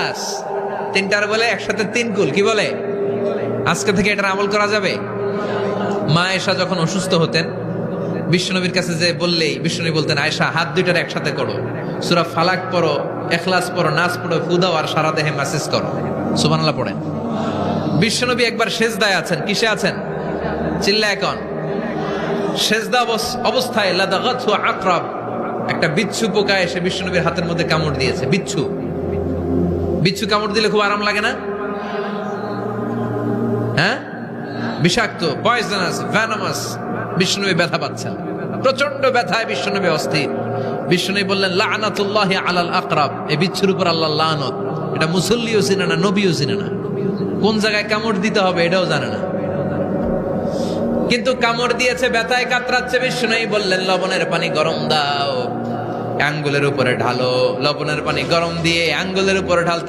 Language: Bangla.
নাস, তিনটার বলে একসাথে তিন কুল, কি বলে? আজকে থেকে এটার আমল করা যাবে। মা আয়েশা যখন অসুস্থ হতেন, বিশ্বনবীর কাছে যে বললেই বিশ্বনবী বলতেন, আয়েশা হাত দুইটার একসাথে করো, সূরা ফালাক পড়ো, ইখলাস পড়ো, নাস পড়ো, ফু দাও আর সারা দেহে মেসেজ করো। সুবহানাল্লাহ পড়েন। বিশ্বনবী একবার সেজদায় আছেন। কিসে আছেন? চিল্লা এখন। সেজদা অবস্থায় লাদাগাতহু আকরাব, একটা বিচ্ছু পোকা এসে বিশ্বনবীর হাতের মধ্যে কামড় দিয়েছে। বিচ্ছু কামড় দিলে খুব আরাম লাগে না? হ্যাঁ, বিষাক্ত, পয়জনাস, ভ্যানামাস। বিষ্ণুনবী ব্যথা পাচ্ছেন, প্রচন্ড ব্যথায় বিষ্ণুনবী অস্থির। বিষ্ণুনবী বললেন, লাআনাতুল্লাহি আলাল আকরাব, এই বিচ্ছুর উপর আল্লাহর লানত। এটা মুসল্লিও চিনে না, নবীও চিনে না, কোন জায়গায় কামড় দিতে হবে এটাও জানে না, কিন্তু কামড় দিয়েছে, ব্যথায় কাতরাচ্ছে। বিষ্ণুনবী বললেন, লবণের পানি গরম দাও, আঙ্গুলের উপরে ঢালো। লবণের পানি গরম দিয়ে আঙ্গুলের উপরে ঢালতে